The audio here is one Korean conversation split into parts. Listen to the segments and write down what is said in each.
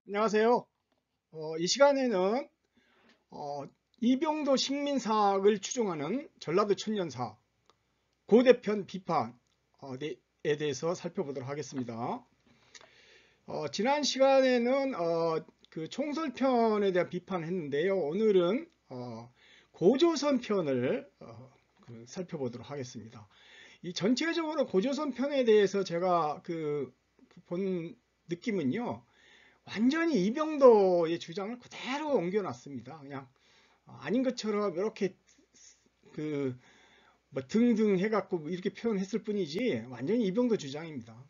안녕하세요. 이 시간에는 어, 이병도 식민사학을 추종하는 전라도 천년사 고대편 비판에 대해서 살펴보도록 하겠습니다. 지난 시간에는 그 총설편에 대한 비판을 했는데요. 오늘은 고조선 편을 살펴보도록 하겠습니다. 이 전체적으로 고조선 편에 대해서 제가 본 느낌은요. 완전히 이병도의 주장을 그대로 옮겨놨습니다. 그냥 아닌 것처럼 이렇게 뭐 등등 해갖고 뭐 이렇게 표현했을 뿐이지 완전히 이병도 주장입니다.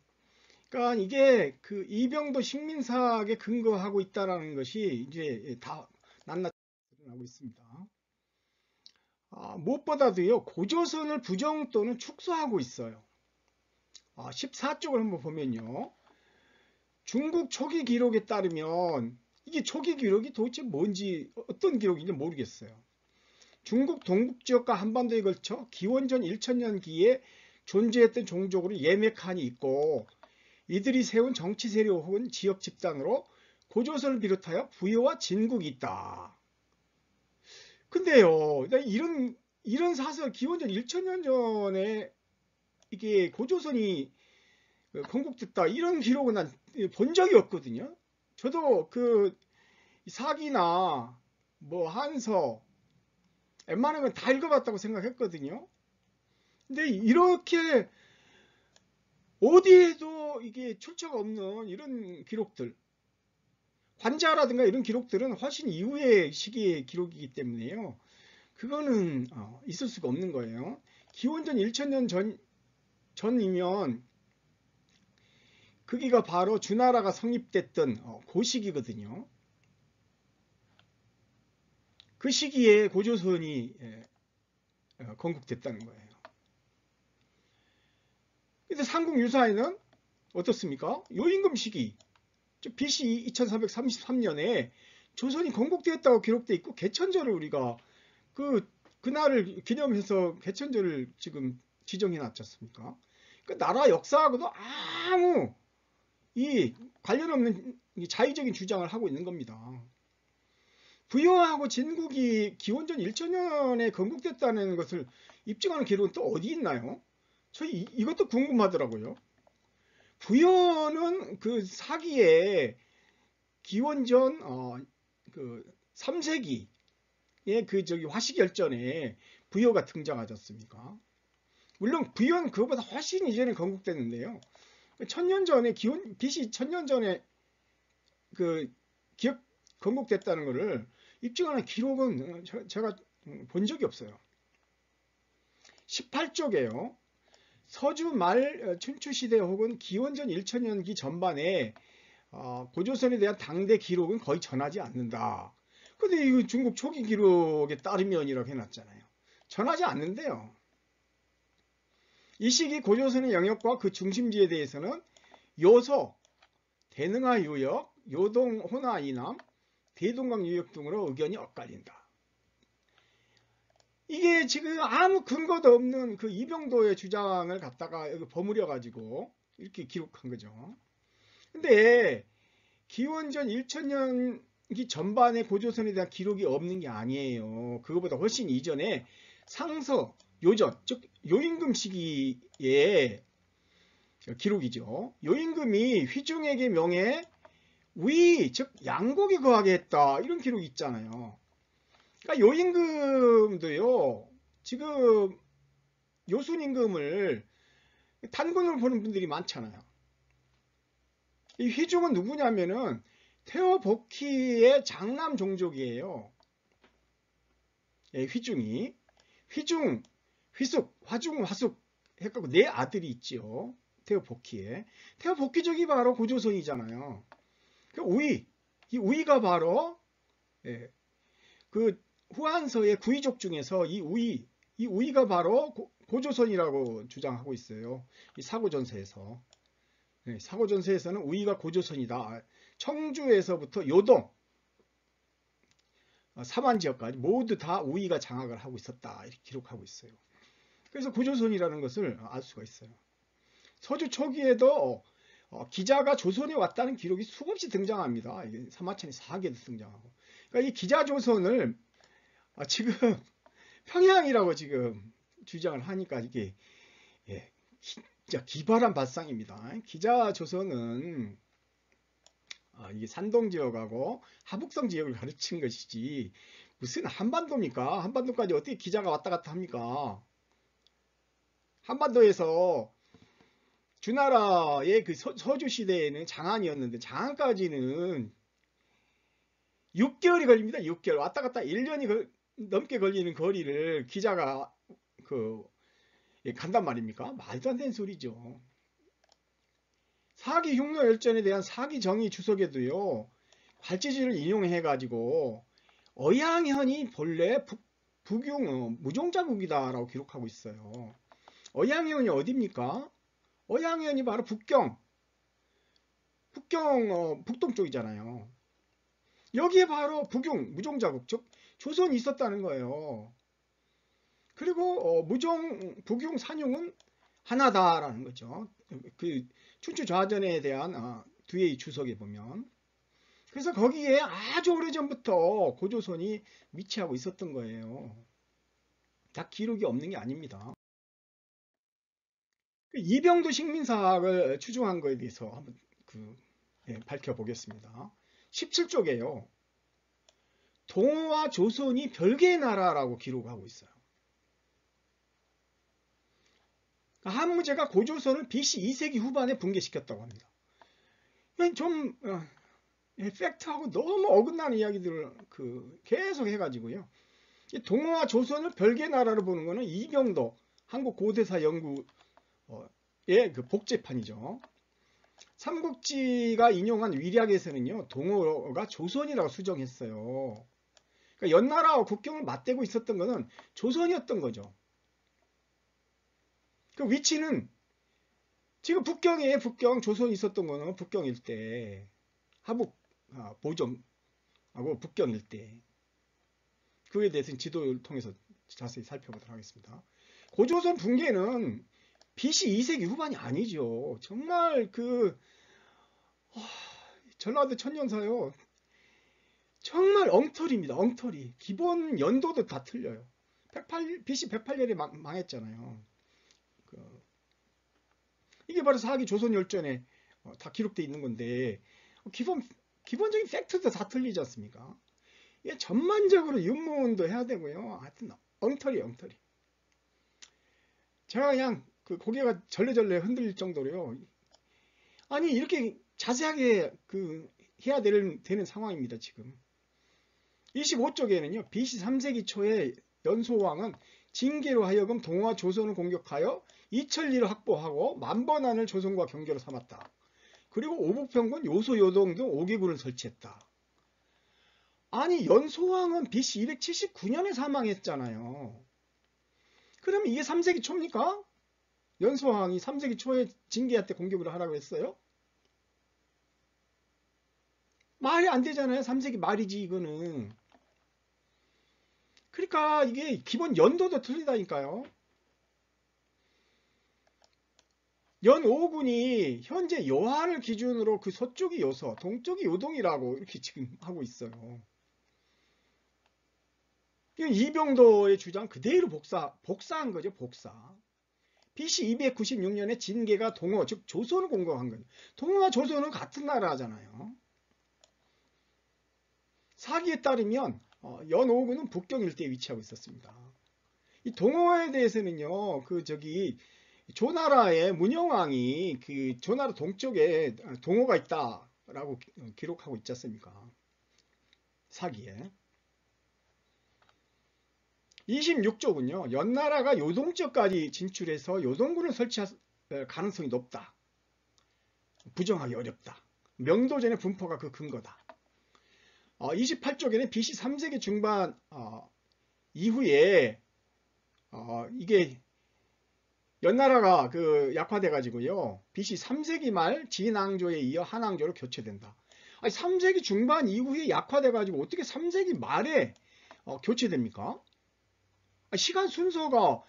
그러니까 이게 이병도 식민사학에 근거하고 있다라는 것이 이제 다 낱낱이 드러나고 있습니다. 무엇보다도요 고조선을 부정 또는 축소하고 있어요. 14쪽을 한번 보면요. 중국 초기 기록에 따르면 이게 초기 기록이 도대체 뭔지 어떤 기록인지 모르겠어요. 중국 동북지역과 한반도에 걸쳐 기원전 1000년기에 존재했던 종족으로 예매칸이 있고 이들이 세운 정치 세력 혹은 지역 집단으로 고조선을 비롯하여 부여와 진국이 있다. 근데요, 이런 사설 기원전 1000년 전에 이게 고조선이 건국됐다 이런 기록은 난 본 적이 없거든요. 저도 사기나 뭐 한서 웬만한 건 다 읽어봤다고 생각했거든요. 근데 이렇게 어디에도 이게 출처가 없는 이런 기록들, 관자라든가 이런 기록들은 훨씬 이후의 시기의 기록이기 때문에요. 그거는 있을 수가 없는 거예요. 기원전 1000년 전이면 거기가 바로 주나라가 성립됐던 그 시기거든요. 그 시기에 고조선이 건국됐다는 거예요. 근데 삼국유사에는 어떻습니까? 요임금 시기, 즉 BC 2433년에 조선이 건국되었다고 기록되어 있고 개천절을 우리가 그날을 기념해서 개천절을 지금 지정해 놨지 않습니까? 그 나라 역사하고도 아무 이 관련 없는 자의적인 주장을 하고 있는 겁니다. 부여하고 진국이 기원전 1000년에 건국됐다는 것을 입증하는 기록은 또 어디 있나요? 저 이것도 궁금하더라고요. 부여는 그 사기에 기원전 3세기에 화시결전에 부여가 등장하지 않습니까? 물론 부여는 그것보다 훨씬 이전에 건국됐는데요. 천년 전에 BC 1000년 전에 건국됐다는 것을 입증하는 기록은 제가 본 적이 없어요. 18쪽에요. 서주 말 춘추시대 혹은 기원전 1000년기 전반에 고조선에 대한 당대 기록은 거의 전하지 않는다. 근데 이거 중국 초기 기록에 따르면이라고 해놨잖아요. 전하지 않는데요. 이 시기 고조선의 영역과 그 중심지에 대해서는 요서, 대능하 유역, 요동 호나 이남, 대동강 유역 등으로 의견이 엇갈린다. 이게 지금 아무 근거도 없는 그 이병도의 주장을 갖다가 여기 버무려 가지고 이렇게 기록한 거죠. 근데 기원전 1000년기 전반에 고조선에 대한 기록이 없는 게 아니에요. 그거보다 훨씬 이전에 상서, 요전, 즉 요임금 시기의 기록이죠. 요임금이 휘중에게 명해 위, 즉 양곡에 거하게 했다. 이런 기록이 있잖아요. 그러니까 요임금도요. 지금 요순임금을 단군으로 보는 분들이 많잖아요. 이 휘중은 누구냐면은 태어복희의 장남 종족이에요. 예, 휘중이. 휘중, 휘숙, 화중, 화숙 해갖고 네 아들이 있죠. 태어복희에. 태어복희족이 바로 고조선이잖아요. 그 우이, 이 우이가 바로 예, 그 후한서의 구이족 중에서 이 우이가 바로 고조선이라고 주장하고 있어요. 이 사고전서에서. 네, 사고전서에서는 우이가 고조선이다. 청주에서부터 요동, 사만지역까지 모두 다 우이가 장악을 하고 있었다. 이렇게 기록하고 있어요. 그래서 고조선이라는 것을 알 수가 있어요. 서주 초기에도 기자가 조선에 왔다는 기록이 수없이 등장합니다. 이게 사마천이 4개도 등장하고. 그러니까 이 기자조선을 지금 평양이라고 지금 주장을 하니까 이게 예, 진짜 기발한 발상입니다. 기자조선은 이게 산동 지역하고 하북성 지역을 가르친 것이지 무슨 한반도입니까? 한반도까지 어떻게 기자가 왔다 갔다 합니까? 한반도에서 주나라의 그 서주 시대에는 장안이었는데 장안까지는 6개월이 걸립니다. 6개월 왔다 갔다 1년이 넘게 걸리는 거리를 기자가 간단 말입니까? 말도 안 되는 소리죠. 사기 흉노열전에 대한 사기 정의 주석에도요, 발제지를 인용해 가지고 어양현이 본래 북용 무종자국이다라고 기록하고 있어요. 어양현이 어디입니까? 어양현이 바로 북경 북동쪽이잖아요. 여기에 바로 북용 무종자국, 즉 조선이 있었다는 거예요. 그리고 북용 산용은 하나다라는 거죠. 그 춘추좌전에 대한 뒤의 주석에 보면. 그래서 거기에 아주 오래전부터 고조선이 위치하고 있었던 거예요. 다 기록이 없는 게 아닙니다. 이병도 식민사학을 추종한 거에 대해서 한번 밝혀보겠습니다. 17쪽에요. 동호와 조선이 별개의 나라라고 기록하고 있어요. 한무제가 고조선을 BC 2세기 후반에 붕괴시켰다고 합니다. 좀 팩트하고 너무 어긋나는 이야기들을 계속 해가지고요. 동호와 조선을 별개의 나라로 보는 것은 이병도 한국 고대사 연구의 그 복제판이죠. 삼국지가 인용한 위략에서는요, 동호가 조선이라고 수정했어요. 그러니까 연나라와 국경을 맞대고 있었던 것은 조선이었던 거죠. 그 위치는 지금 북경 조선이 있었던 거는 북경 일대, 하북 보점하고 북경 일대. 그에 대해서는 지도를 통해서 자세히 살펴보도록 하겠습니다. 고조선 붕괴는 BC 2세기 후반이 아니죠. 정말 전라도 천년사요. 정말 엉터리입니다. 엉터리. 기본 연도도 다 틀려요. BC 108년에 망했잖아요. 이게 바로 사기 조선열전에 다 기록되어 있는 건데 기본적인 팩트도 다 틀리지 않습니까? 이게 전반적으로 윤문도 해야 되고요. 하여튼 엉터리. 제가 그냥 고개가 절레절레 흔들릴 정도로요. 아니 이렇게 자세하게 해야 되는 상황입니다. 지금 25쪽에는요. BC 3세기 초에 연소왕은 징계로 하여금 동호와 조선을 공격하여 이천리를 확보하고 만번안을 조선과 경계로 삼았다. 그리고 오북평군 요소 요동 등 5개군을 설치했다. 아니 연소왕은 BC 279년에 사망했잖아요. 그럼 이게 3세기 초입니까? 연소왕이 3세기 초에 징계한테 공격을 하라고 했어요? 말이 안 되잖아요. 3세기 말이지 이거는. 그러니까 이게 기본 연도도 틀리다니까요. 연 5군이 현재 여하를 기준으로 그 서쪽이 요서, 동쪽이 요동이라고 이렇게 지금 하고 있어요. 이병도의 주장 그대로 복사한 거죠. 복사. BC 296년에 진계가 동호, 즉 조선을 공격한 거예요. 동호와 조선은 같은 나라잖아요. 사기에 따르면 연 5군은 북경 일대에 위치하고 있었습니다. 이 동호에 대해서는요, 조나라의 문영왕이 조나라 동쪽에 동호가 있다라고 기록하고 있지 않습니까? 사기에. 26쪽은요. 연나라가 요동지역까지 진출해서 요동군을 설치할 가능성이 높다. 부정하기 어렵다. 명도전의 분포가 그 근거다. 28쪽에는 BC 3세기 중반 이후에 이게 연나라가 약화돼 가지고요. BC 3세기 말 진왕조에 이어 한왕조로 교체된다. 아니 3세기 중반 이후에 약화돼 가지고 어떻게 3세기 말에 교체됩니까? 시간 순서가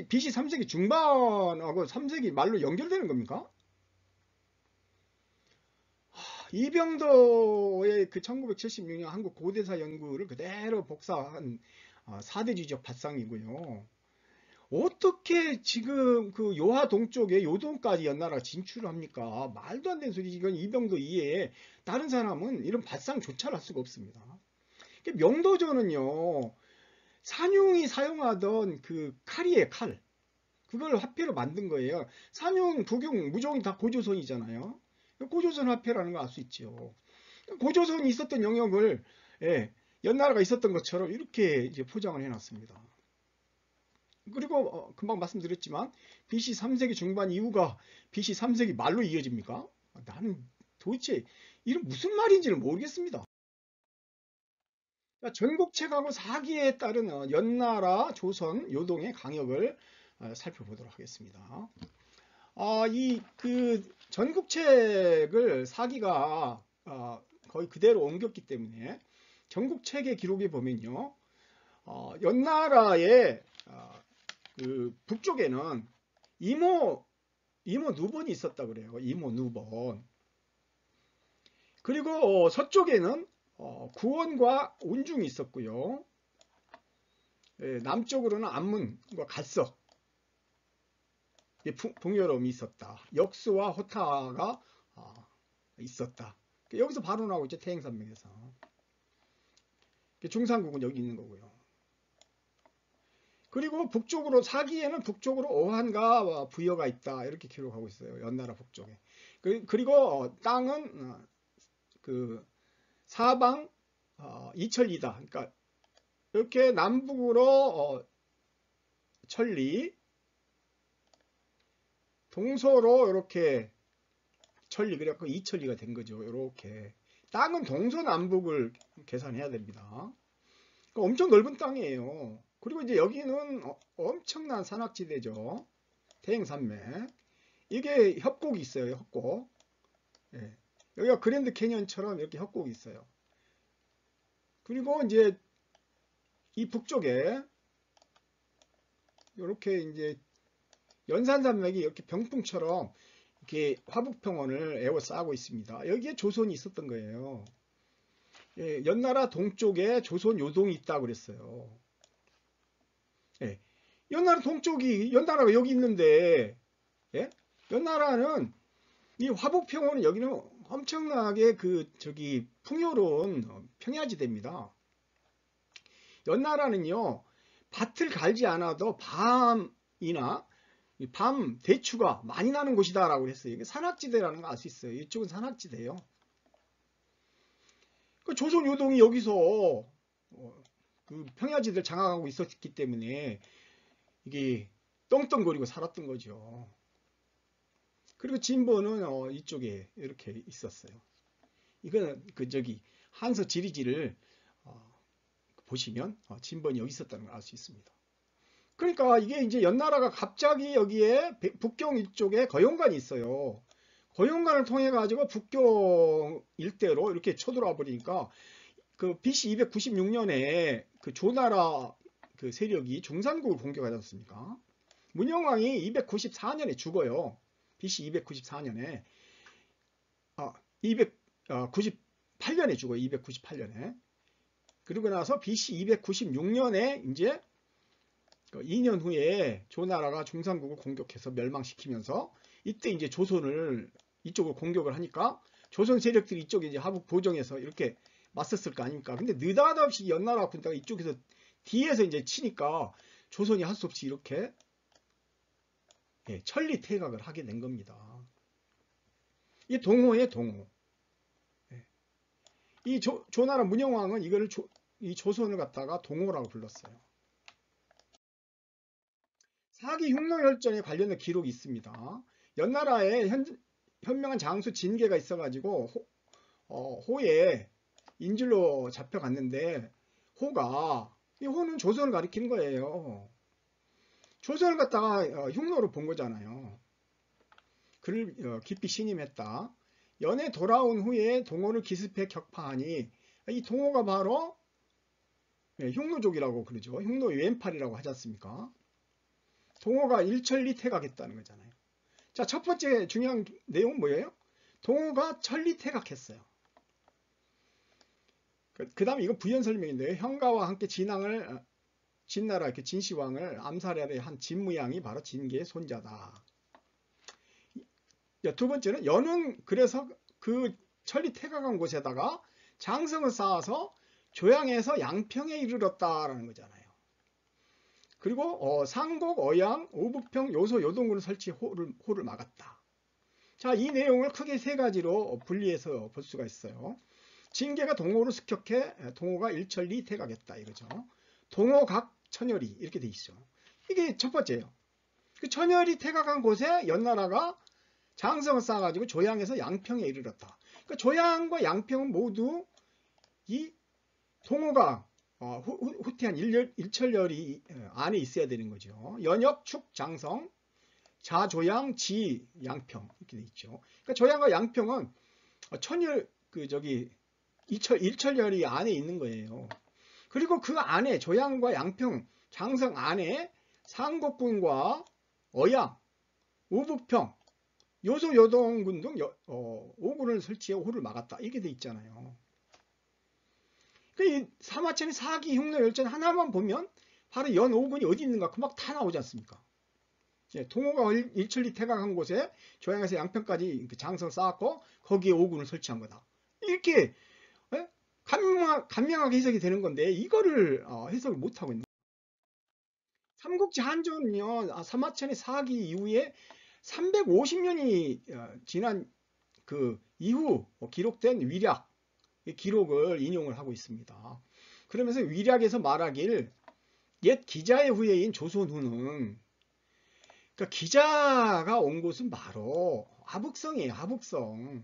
BC 3세기 중반하고 3세기 말로 연결되는 겁니까? 이병도의 그 1976년 한국 고대사 연구를 그대로 복사한 4대 지적 발상이고요. 어떻게 지금 그 요하 동쪽에 요동까지 연나라가 진출을 합니까? 말도 안 되는 소리지. 이건 이병도 이외에 다른 사람은 이런 발상조차를 할 수가 없습니다. 명도전은요, 산용이 사용하던 그 칼이에요, 칼. 그걸 화폐로 만든 거예요. 산용, 북용, 무종이 다 고조선이잖아요. 고조선 화폐라는 거 알 수 있죠. 고조선이 있었던 영역을, 예, 연나라가 있었던 것처럼 이렇게 이제 포장을 해놨습니다. 그리고 금방 말씀드렸지만 BC 3세기 중반 이후가 BC 3세기 말로 이어집니까? 나는 도대체 이런 무슨 말인지를 모르겠습니다. 전국책하고 사기에 따른 연나라, 조선, 요동의 강역을 살펴보도록 하겠습니다. 이 그 전국책을 사기가 거의 그대로 옮겼기 때문에 전국책의 기록에 보면요, 연나라의 그 북쪽에는 이모 누번이 있었다 그래요. 이모 누번. 그리고 서쪽에는 구원과 운중이 있었고요. 예, 남쪽으로는 안문과 갈석, 풍요로움이 있었다. 역수와 호타가 있었다. 여기서 바로 나오고 있죠. 태행산맥에서. 중산국은 여기 있는 거고요. 그리고 북쪽으로 사기에는 북쪽으로 오한과 부여가 있다. 이렇게 기록하고 있어요. 연나라 북쪽에. 그리고 땅은 그 사방 이천리다. 그러니까 이렇게 남북으로 천리, 동서로 이렇게 천리, 그래갖고 이천리가 된 거죠. 이렇게 땅은 동서남북을 계산해야 됩니다. 엄청 넓은 땅이에요. 그리고 이제 여기는 엄청난 산악지대죠. 태행산맥. 이게 협곡이 있어요. 협곡. 예. 여기가 그랜드 캐년처럼 이렇게 협곡이 있어요. 그리고 이제 이 북쪽에 이렇게 이제 연산산맥이 이렇게 병풍처럼 이렇게 화북평원을 에워싸고 있습니다. 여기에 조선이 있었던 거예요. 예, 연나라 동쪽에 조선 요동이 있다고 그랬어요. 예, 연나라 동쪽이, 연나라가 여기 있는데, 예? 연나라는 이 화북평원은 여기는 엄청나게 풍요로운 평야지대입니다. 연나라는요, 밭을 갈지 않아도 밤이나 밤 대추가 많이 나는 곳이다라고 했어요. 이게 산악지대라는 거 알 수 있어요. 이쪽은 산악지대예요. 조선 요동이 여기서 그 평야지대를 장악하고 있었기 때문에 이게 떵떵거리고 살았던 거죠. 그리고 진보는 이쪽에 이렇게 있었어요. 이거는 한서 지리지를 보시면 진본이 여기 있었다는 걸 알 수 있습니다. 그러니까 이게 이제 연나라가 갑자기 여기에 북경 이쪽에 거용관이 있어요. 거용관을 통해 가지고 북경 일대로 이렇게 쳐들어와 버리니까 그 BC 296년에 그 조나라 그 세력이 중산국을 공격하지 않습니까? 문영왕이 294년에 죽어요. BC 294년에 298년에 죽어요. 298년에. 그리고 나서 BC 296년에 이제 2년 후에 조나라가 중산국을 공격해서 멸망시키면서 이때 이제 조선을 이쪽으로 공격을 하니까 조선 세력들이 이쪽에 이제 하북 보정에서 이렇게 맞섰을 거 아닙니까? 근데 느닷없이 연나라 군대가 이쪽에서 뒤에서 이제 치니까 조선이 할 수 없이 이렇게 천리 퇴각을 하게 된 겁니다. 이 동호예요, 동호. 이 조나라 문영왕은 이 조선을 갖다가 동호라고 불렀어요. 사기 흉노열전에 관련된 기록이 있습니다. 연나라에 현명한 장수 진계가 있어가지고 호에 인질로 잡혀갔는데 이 호는 조선을 가리키는 거예요. 조선을 갖다가 흉노로 본 거잖아요. 그를 깊이 신임했다. 연에 돌아온 후에 동호를 기습해 격파하니 이 동호가 바로 흉노족이라고 그러죠. 흉노 왼팔이라고 하지 않습니까? 동호가 일천리 퇴각했다는 거잖아요. 자, 첫 번째 중요한 내용은 뭐예요? 동호가 천리퇴각했어요. 그 다음에 이거 부연 설명인데요. 형가와 함께 진나라 진시황을 암살하려 한 진무양이 바로 진계의 손자다. 두 번째는 연은 그래서 그 천리퇴각한 곳에다가 장성을 쌓아서 조양에서 양평에 이르렀다라는 거잖아요. 그리고 상곡, 어양, 오북평, 요소, 요동군을 설치 호를 막았다. 자, 이 내용을 크게 세 가지로 분리해서 볼 수가 있어요. 진계가 동호를 습격해 동호가 일천리 퇴각했다 이거죠. 동호각 천열이 이렇게 돼 있죠. 이게 첫 번째예요. 그 천열이 퇴각한 곳에 연나라가 장성을 쌓아가지고 조양에서 양평에 이르렀다. 그러니까 조양과 양평은 모두 이 동호가 후퇴한 일천열이 안에 있어야 되는 거죠. 연역, 축, 장성, 자, 조양, 지, 양평 이렇게 돼 있죠. 그러니까 조양과 양평은 천열 일천열이 안에 있는 거예요. 그리고 그 안에 조양과 양평, 장성 안에 상곡군과 어양, 우북평, 요소, 요동군 등 5군을 설치해 호를 막았다. 이렇게 돼 있잖아요. 이 사마천이 사기, 흉노, 열전 하나만 보면 바로 연 5군이 어디 있는가 그 막 다 나오지 않습니까? 동호가 일천리 퇴각한 곳에 조양에서 양평까지 장성 쌓았고 거기에 5군을 설치한 거다. 이렇게 간명하게 해석이 되는 건데 이거를 해석을 못하고 있는 거예요. 삼국지 한전은요, 사마천의 사기 이후에 350년이 지난 그 이후 기록된 위략 기록을 인용을 하고 있습니다. 그러면서 위략에서 말하길 옛 기자의 후예인 조선후는 그러니까 기자가 온 곳은 바로 하북성이에요. 하북성.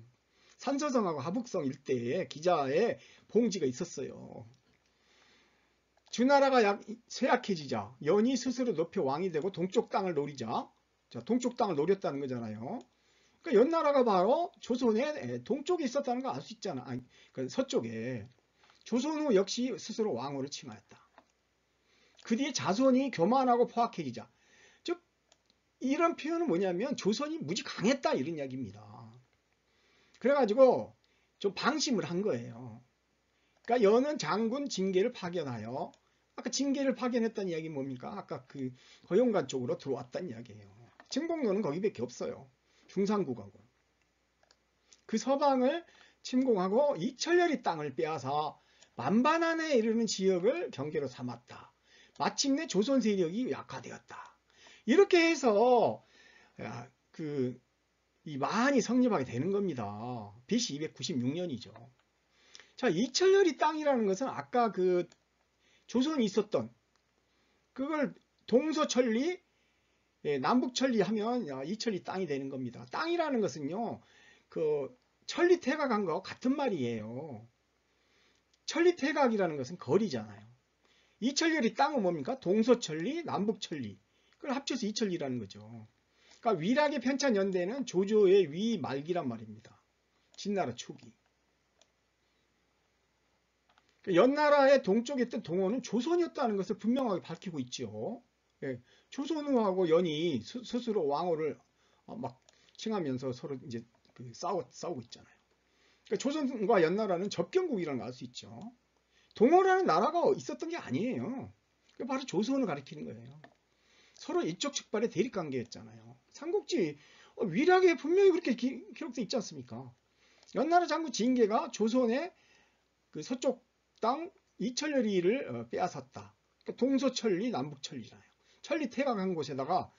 산서성하고 하북성 일대에 기자의 봉지가 있었어요. 주나라가 쇠약해지자 연이 스스로 높여 왕이 되고 동쪽 땅을 노리자. 자, 동쪽 땅을 노렸다는 거잖아요. 그러니까 연나라가 바로 조선의 동쪽에 있었다는 거 알 수 있잖아. 아니, 서쪽에. 조선후 역시 스스로 왕후를 칭하였다. 그 뒤에 자손이 교만하고 포악해지자. 즉 이런 표현은 뭐냐면 조선이 무지 강했다 이런 이야기입니다. 그래가지고 좀 방심을 한 거예요. 그러니까 연은 장군 진계를 파견하여 아까 진계를 파견했다는 이야기 뭡니까? 아까 그 거용관 쪽으로 들어왔다는 이야기예요. 침공로는 거기밖에 없어요. 중산국하고. 그 서방을 침공하고 이철열이 땅을 빼앗아 만반안에 이르는 지역을 경계로 삼았다. 마침내 조선 세력이 약화되었다. 이렇게 해서 이 만이 성립하게 되는 겁니다. BC 296년이죠. 자, 이철열이 땅이라는 것은 아까 그 조선이 있었던 그걸 동서천리, 남북천리 하면 이철리 땅이 되는 겁니다. 땅이라는 것은요, 그 천리퇴각한 거 같은 말이에요. 천리퇴각이라는 것은 거리잖아요. 이철열이 땅은 뭡니까? 동서천리, 남북천리. 그걸 합쳐서 이철리라는 거죠. 그러니까 위락의 편찬 연대는 조조의 위 말기란 말입니다. 진나라 초기. 연나라의 동쪽에 있던 동호는 조선이었다는 것을 분명하게 밝히고 있죠. 조선후하고 연이 스스로 왕호를 막 칭하면서 서로 이제 싸우고 있잖아요. 그러니까 조선과 연나라는 접경국이라는 걸 알 수 있죠. 동호라는 나라가 있었던 게 아니에요. 바로 조선을 가리키는 거예요. 서로 일촉즉발의 대립관계였잖아요. 삼국지 위락에 분명히 그렇게 기록되어 있지 않습니까? 연나라 장군 진계가 조선의 그 서쪽 땅 이철리를 빼앗았다. 그러니까 동서천리, 남북천리잖아요. 천리 퇴각한 곳에다가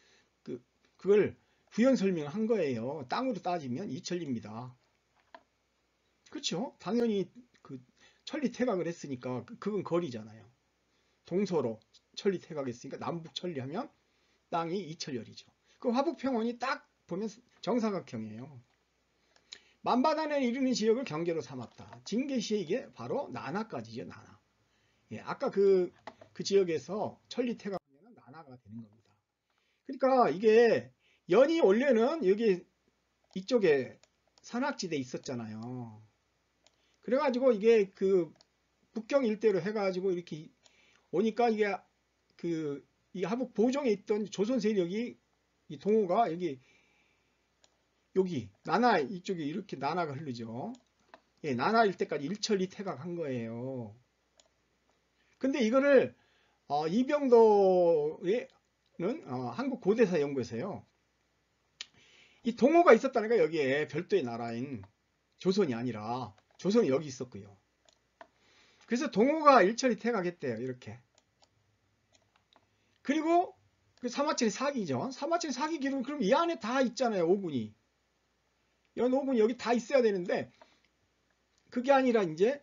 그걸 부연 설명을 한 거예요. 땅으로 따지면 이천리입니다. 그렇죠? 당연히 그 천리 퇴각을 했으니까 그건 거리잖아요. 동서로 천리 퇴각했으니까 남북 천리하면 땅이 이철열이죠. 그 화북평원이 딱 보면 정사각형이에요. 만반안에 이르는 지역을 경계로 삼았다. 진계시에 이게 바로 나나까지죠. 나나. 아까 그 지역에서 천리 퇴각하면 나나가 되는 겁니다. 그러니까 이게 연이 원래는 여기 이쪽에 산악지대에 있었잖아요. 그래가지고 이게 그 북경 일대로 해가지고 이렇게 오니까 이게 이 하북 보정에 있던 조선 세력이 이 동호가 여기 여기 나나 이쪽에 이렇게 나나가 흐르죠. 예, 나나일 때까지 일천리 태각한 거예요. 근데 이거를 이병도의 한국 고대사 연구에서요. 이 동호가 있었다니까 여기에 별도의 나라인 조선이 아니라 조선이 여기 있었고요. 그래서 동호가 일천리 태각했대요. 이렇게. 그리고 그 사마천이 사기죠. 사마천이 사기 기록 그럼 이 안에 다 있잖아요. 오군이. 연 오군이 여기 다 있어야 되는데 그게 아니라 이제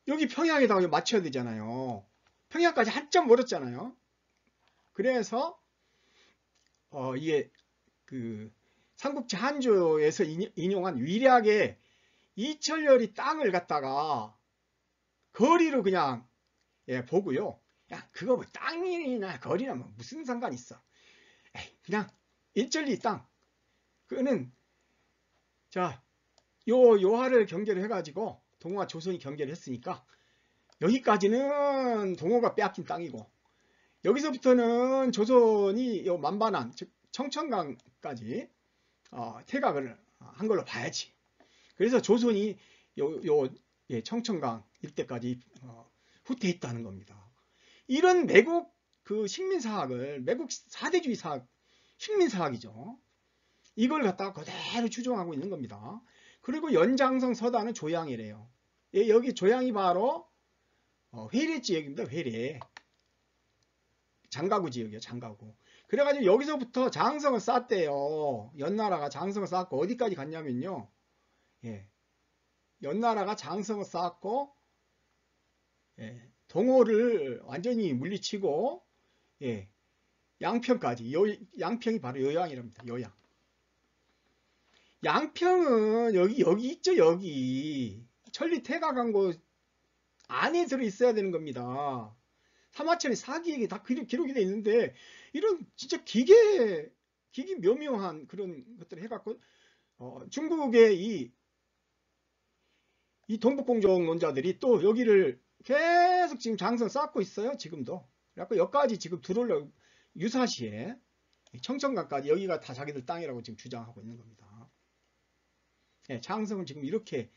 여기 평양에다가 맞춰야 되잖아요. 평양까지 한참 멀었잖아요. 그래서 이게 그 삼국지 한조에서 인용한 위략의 이철열이 땅을 갖다가 거리로 그냥 보고요. 야 그거 뭐 땅이나 거리나 뭐 무슨 상관 있어. 에이, 그냥 일천리 땅. 그거는 자 요하를 경계를 해가지고 동호와 조선이 경계를 했으니까 여기까지는 동호가 빼앗긴 땅이고 여기서부터는 조선이 요 만반한 즉 청천강까지 태각을 한 걸로 봐야지. 그래서 조선이 청천강 일대까지 후퇴했다는 겁니다. 이런 매국 그 식민사학을 매국 사대주의 사학 식민사학이죠. 이걸 갖다가 그대로 추종하고 있는 겁니다. 그리고 연장성 서단은 조양이래요. 여기 조양이 바로 회례 지역입니다. 회례. 장가구 지역이에요. 장가구. 그래가지고 여기서부터 장성을 쌓대요. 연나라가 장성을 쌓고 어디까지 갔냐면요. 연나라가 장성을 쌓고 동호를 완전히 물리치고 양평까지. 양평이 바로 요양이랍니다. 요양. 양평은 여기 있죠. 여기 천리 태각한 곳 안에 들어 있어야 되는 겁니다. 사마천이 사기에게 다 기록이 되어 있는데 이런 진짜 기계 묘묘한 그런 것들을 해갖고 중국의 이 동북공정론자들이 또 여기를 계속 지금 장성 쌓고 있어요. 지금도. 그래갖고 여기까지 지금 들어오려고 유사시에 청천강까지 여기가 다 자기들 땅이라고 지금 주장하고 있는 겁니다. 장성은 지금 이렇게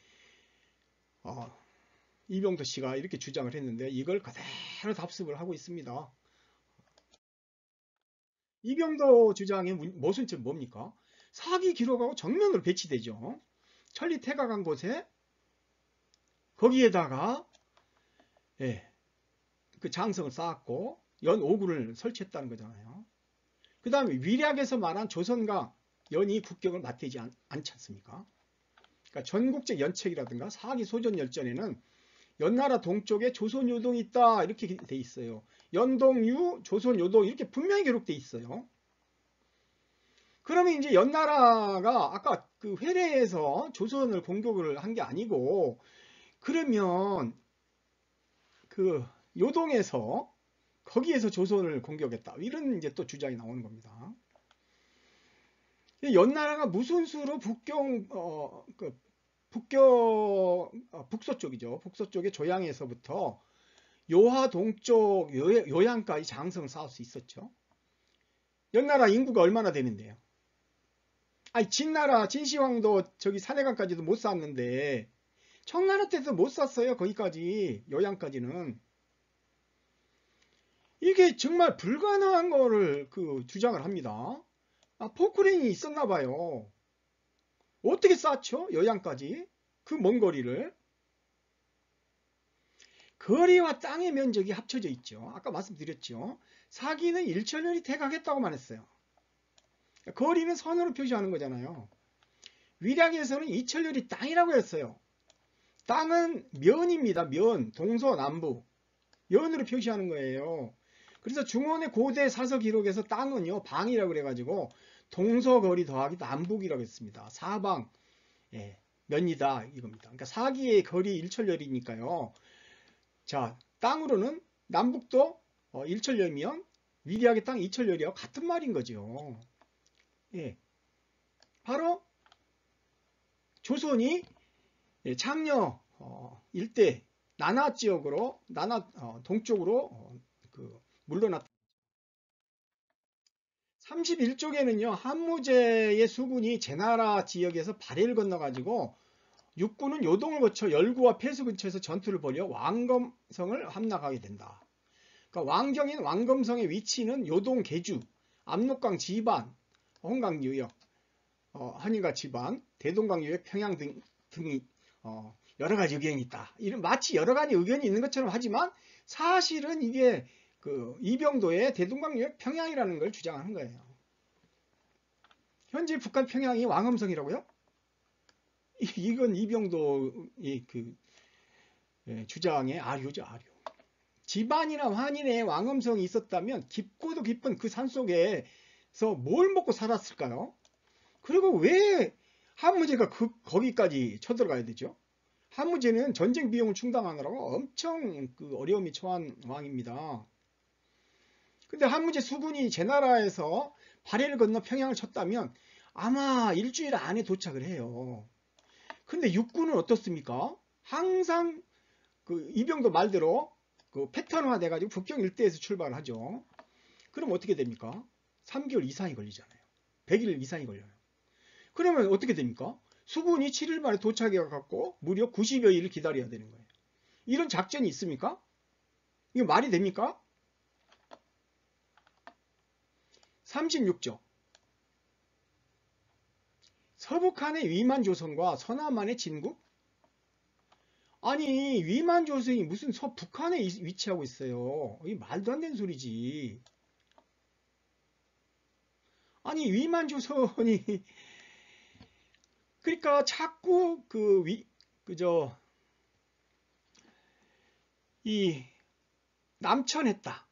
이병도 씨가 이렇게 주장을 했는데 이걸 그대로 답습을 하고 있습니다. 이병도 주장의 모순점이 뭡니까? 사기 기록하고 정면으로 배치되죠. 천리 태각한 곳에 거기에다가 그 장성을 쌓았고 연 5구를 설치했다는 거잖아요. 그 다음에 위략에서 말한 조선과 연이 국격을 맞대지 않지 않습니까? 그러니까 전국적 연책이라든가 사기 소전 열전에는 연나라 동쪽에 조선 요동이 있다 이렇게 돼 있어요. 연동유, 조선 요동 이렇게 분명히 기록돼 있어요. 그러면 이제 연나라가 아까 그 회례에서 조선을 공격을 한 게 아니고 그러면 그 요동에서 거기에서 조선을 공격했다 이런 이제 또 주장이 나오는 겁니다. 연나라가 무슨 수로 북서쪽이죠. 북서쪽의 조양에서부터 요하 동쪽 요양까지 장성을 쌓을 수 있었죠. 연나라 인구가 얼마나 되는데요? 아니 진나라 진시황도 저기 산해강까지도 못 쌓았는데 청나라 때도 못 쌓았어요. 거기까지 요양까지는. 이게 정말 불가능한 거를 그 주장을 합니다. 포크레인이 있었나 봐요. 어떻게 쌓죠? 요양까지 그 먼 거리를. 거리와 땅의 면적이 합쳐져 있죠. 아까 말씀드렸죠. 사기는 일천년이 대각했다고만 했어요. 거리는 선으로 표시하는 거잖아요. 위략에서는 이천년이 땅이라고 했어요. 땅은 면입니다. 면, 동서남북. 면으로 표시하는 거예요. 그래서 중원의 고대 사서 기록에서 땅은요 방이라고 그래가지고 동서거리 더하기 남북이라고 했습니다. 사방 면이다 이겁니다. 그러니까 사기의 거리 일천열이니까요. 자 땅으로는 남북도 일천열이면 위리학의 땅 이천열이와 같은 말인 거죠. 바로 조선이 창녀 일대 나나 지역으로 나나 동쪽으로 물러났다. 31쪽에는요, 한무제의 수군이 제나라 지역에서 발해를 건너가지고 육군은 요동을 거쳐 열구와 폐수 근처에서 전투를 벌여 왕검성을 함락하게 된다. 그러니까 왕경인 왕검성의 위치는 요동 계주, 압록강 지반, 홍강 유역, 한인가 지반, 대동강 유역, 평양 등이 여러 가지 의견이 있다. 이런 마치 여러 가지 의견이 있는 것처럼 하지만 사실은 이게 그 이병도의 대동강 유역 평양이라는 걸 주장하는 거예요. 현재 북한 평양이 왕검성이라고요? 이건 이병도의 그 주장의 아류죠, 아류. 지반이나 환인의 왕검성이 있었다면 깊고도 깊은 그 산속에서 뭘 먹고 살았을까요? 그리고 왜 한무제가 거기까지 쳐들어가야 되죠? 한무제는 전쟁 비용을 충당하느라고 엄청 그 어려움이 처한 왕입니다. 근데 한무제 수군이 제나라에서 발해를 건너 평양을 쳤다면 아마 일주일 안에 도착을 해요. 근데 육군은 어떻습니까? 항상 그 이병도 말대로 그 패턴화 돼가지고 북경 일대에서 출발을 하죠. 그럼 어떻게 됩니까? 3개월 이상이 걸리잖아요. 100일 이상이 걸려요. 그러면 어떻게 됩니까? 수군이 7일 만에 도착해갖고 무려 90여 일을 기다려야 되는 거예요. 이런 작전이 있습니까? 이거 말이 됩니까? 36조. 서북한의 위만조선과 서남한의 진국? 아니 위만조선이 무슨 서북한에 위치하고 있어요. 이게 말도 안 되는 소리지. 아니 위만조선이 그러니까 자꾸 이 남천했다.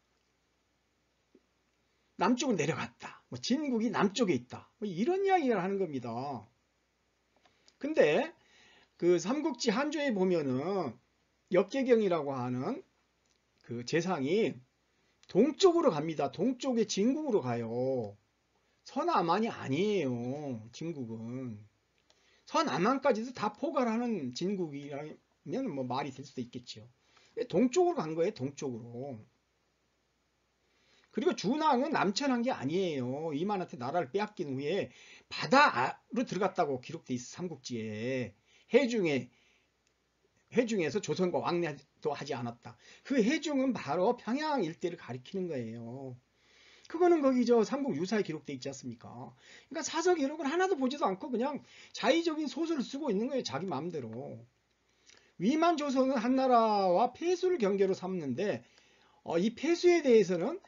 남쪽으로 내려갔다. 뭐 진국이 남쪽에 있다. 뭐 이런 이야기를 하는 겁니다. 근데 그 삼국지 한조에 보면은 역계경이라고 하는 그 재상이 동쪽으로 갑니다. 동쪽의 진국으로 가요. 서남한이 아니에요. 진국은. 서남한까지도 다 포괄하는 진국이라면 뭐 말이 될 수도 있겠죠. 동쪽으로 간 거예요. 동쪽으로. 그리고 준왕은 남천한 게 아니에요. 이만한테 나라를 빼앗긴 후에 바다로 들어갔다고 기록돼 있어. 삼국지에. 해중에서 조선과 왕래도 하지 않았다. 그 해중은 바로 평양 일대를 가리키는 거예요. 그거는 거기 삼국 유사에 기록돼 있지 않습니까? 그러니까 사서 기록을 하나도 보지도 않고 그냥 자의적인 소설을 쓰고 있는 거예요. 자기 마음대로. 위만 조선은 한나라와 폐수를 경계로 삼는데 이 폐수에 대해서는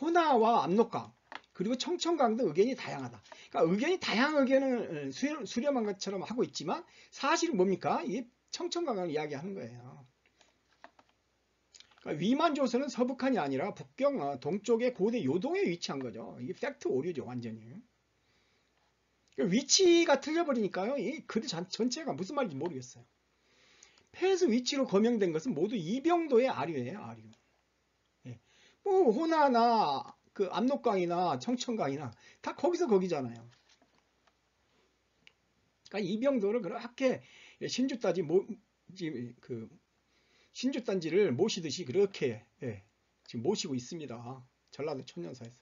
호나와 압록강 그리고 청천강 등 의견이 다양하다. 그러니까 의견이 다양한 의견을 수렴한 것처럼 하고 있지만 사실은 뭡니까? 이 청천강을 이야기하는 거예요. 그러니까 위만조선은 서북한이 아니라 북경 동쪽의 고대 요동에 위치한 거죠. 이게 팩트 오류죠, 완전히. 그러니까 위치가 틀려버리니까요. 이 글 전체가 무슨 말인지 모르겠어요. 폐수 위치로 거명된 것은 모두 이병도의 아류예요, 아류. 예. 뭐 호나나 그 압록강이나 청천강이나 다 거기서 거기잖아요. 그러니까 이병도를 그렇게 신주단지 신주단지를 모시듯이 그렇게 지금 모시고 있습니다. 전라도 천년사에서.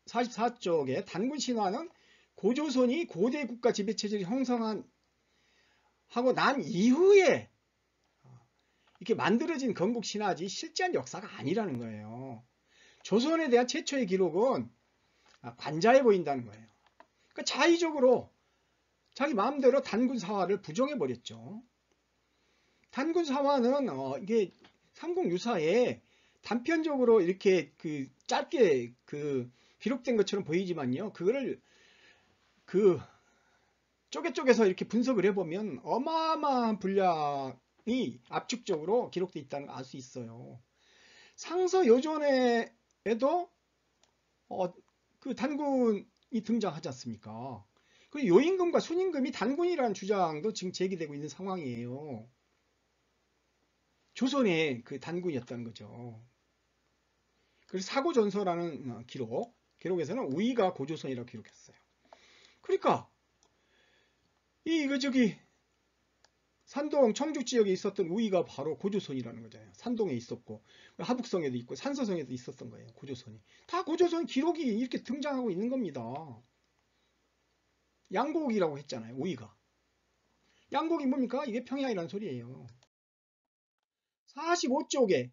44쪽의 단군 신화는 고조선이 고대 국가 지배체제를 형성한 하고 난 이후에 이렇게 만들어진 건국 신화지 실제한 역사가 아니라는 거예요. 조선에 대한 최초의 기록은 관자해 보인다는 거예요. 그러니까 자의적으로 자기 마음대로 단군 사화를 부정해 버렸죠. 단군 사화는 이게 삼국유사에 단편적으로 이렇게 짧게 기록된 것처럼 보이지만요. 그거를 쪼개서 이렇게 분석을 해보면 어마어마한 분량이 압축적으로 기록되어 있다는 걸 알 수 있어요. 상서요전에도 그 단군이 등장하지 않습니까? 그리고 요임금과 순임금이 단군이라는 주장도 지금 제기되고 있는 상황이에요. 조선의 그 단군이었다는 거죠. 그래서 사고전서라는 기록에서는 우이가 고조선이라고 기록했어요. 그러니까 산동 청주 지역에 있었던 우이가 바로 고조선이라는 거잖아요. 산동에 있었고 하북성에도 있고 산서성에도 있었던 거예요. 고조선이. 다 고조선 기록이 이렇게 등장하고 있는 겁니다. 양곡이라고 했잖아요. 우이가. 양곡이 뭡니까? 이게 평양이라는 소리예요. 45쪽에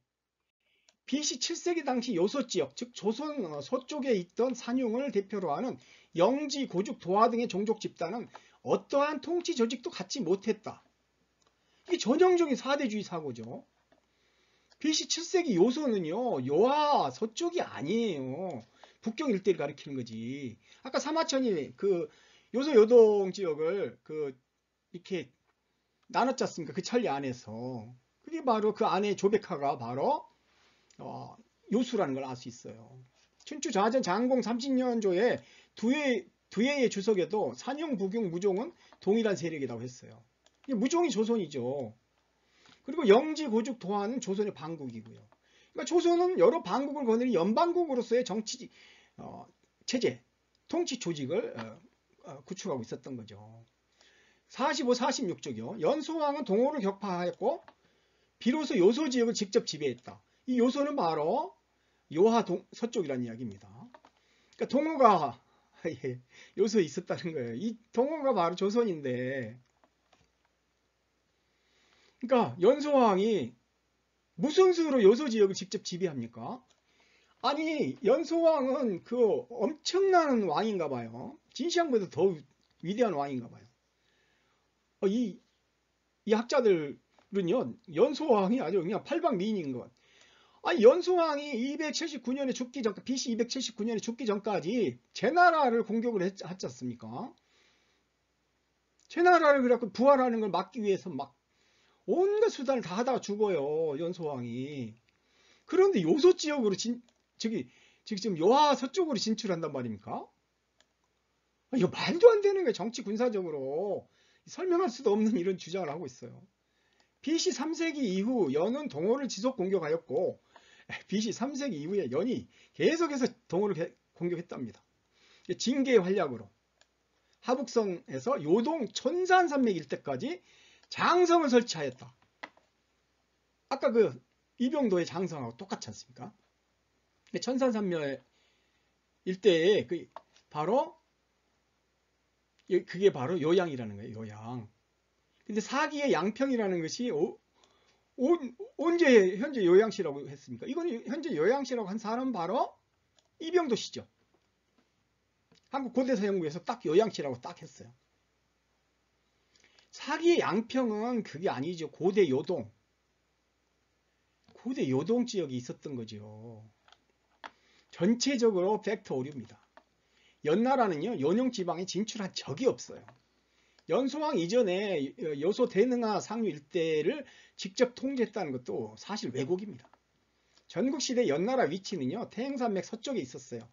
BC 7세기 당시 요소지역, 즉 조선 서쪽에 있던 산용을 대표로 하는 영지, 고죽, 도하 등의 종족 집단은 어떠한 통치 조직도 갖지 못했다. 이게 전형적인 사대주의 사고죠. BC 7세기 요소는요, 요하 서쪽이 아니에요. 북경 일대를 가리키는 거지. 아까 사마천이 그 요소 요동 지역을 이렇게 나눴지 않습니까? 그 천리 안에서. 그게 바로 그 안에 조백화가 바로 요수라는 걸 알 수 있어요. 춘추 좌전 장공 30년조에 두해의 주석에도 산용, 부경, 무종은 동일한 세력이라고 했어요. 무종이 조선이죠. 그리고 영지, 고죽, 도하는 조선의 반국이고요. 그러니까 조선은 여러 반국을 거느린 연방국으로서의 정치 체제, 통치 조직을 구축하고 있었던 거죠. 45, 46쪽이요. 연소왕은 동호를 격파하였고 비로소 요소 지역을 직접 지배했다. 이 요소는 바로 요하 서쪽이라는 이야기입니다. 그러니까 동호가 요소에 있었다는 거예요. 이 동호가 바로 조선인데, 그러니까 연소왕이 무슨 수로 요소 지역을 직접 지배합니까? 아니, 연소왕은 그 엄청난 왕인가 봐요. 진시황보다 더 위대한 왕인가 봐요. 이 학자들은요, 연소왕이 아주 그냥 팔방미인인 것. 아니, 연소왕이 279년에 죽기 전, BC 279년에 죽기 전까지 제나라를 공격을 했지 않습니까? 제나라를 그래갖고 부활하는 걸 막기 위해서 막 온갖 수단을 다 하다가 죽어요, 연소왕이. 그런데 요소 지역으로 지금 요하 서쪽으로 진출한단 말입니까? 이거 말도 안 되는 거예요. 정치 군사적으로 설명할 수도 없는 이런 주장을 하고 있어요. BC 3세기 이후 연은 동호를 지속 공격하였고 BC 3세기 이후에 연이 계속해서 동호를 공격했답니다. 징계의 활약으로 하북성에서 요동 천산산맥 일대까지 장성을 설치하였다. 아까 그 이병도의 장성하고 똑같지 않습니까? 천산산맥 일대에 그게 바로 요양이라는 거예요. 요양. 근데 사기의 양평이라는 것이 언제 현재 요양시라고 했습니까? 이건 현재 요양시라고 한 사람은 바로 이병도 씨죠. 한국 고대사연구에서 딱 요양시라고 딱 했어요. 사기의 양평은 그게 아니죠. 고대 요동 지역이 있었던 거죠. 전체적으로 팩트 오류입니다. 연나라는요, 연용 지방에 진출한 적이 없어요. 연소왕 이전에 요소 대능하 상류 일대를 직접 통제했다는 것도 사실 왜곡입니다. 전국시대 연나라 위치는요, 태행산맥 서쪽에 있었어요.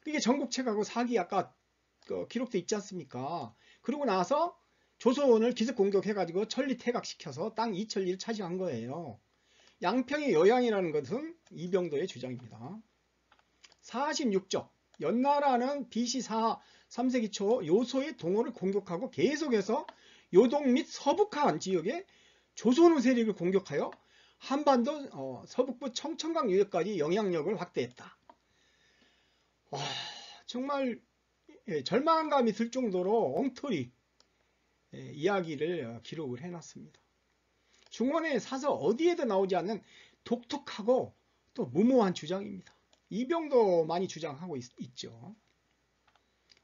그게 전국책하고 사기 아까 기록돼 있지 않습니까? 그러고 나서 조선을 기습 공격해가지고 천리 퇴각시켜서 땅 2천리를 차지한 거예요. 양평의 요양이라는 것은 이병도의 주장입니다. 46쪽. 연나라는 BC 3세기 초 요소의 동호를 공격하고 계속해서 요동 및 서북한 지역에 조선의 세력을 공격하여 한반도 서북부 청천강 유역까지 영향력을 확대했다. 정말 절망감이 들 정도로 엉터리 이야기를 기록을 해놨습니다. 중원의 사서 어디에도 나오지 않는 독특하고 또 무모한 주장입니다. 이병도 많이 주장하고 있죠.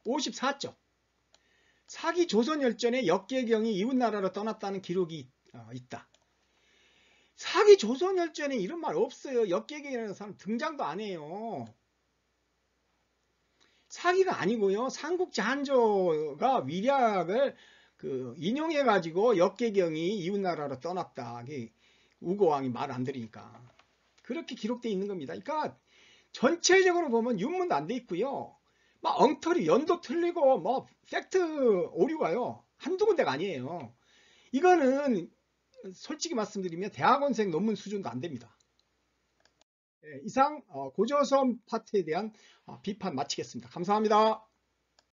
54쪽. 사기 조선열전에 역계경이 이웃나라로 떠났다는 기록이 있다. 사기 조선열전에 이런 말 없어요. 역계경이라는 사람 등장도 안 해요. 사기가 아니고요. 삼국지 한조가 위략을 인용해가지고 역계경이 이웃나라로 떠났다. 우고왕이 말 안 들으니까. 그렇게 기록되어 있는 겁니다. 그러니까 전체적으로 보면 윤문도 안 돼 있고요. 막 엉터리 연도 틀리고 뭐 팩트 오류가요. 한두 군데가 아니에요. 이거는 솔직히 말씀드리면 대학원생 논문 수준도 안 됩니다. 이상 고조선 파트에 대한 비판 마치겠습니다. 감사합니다.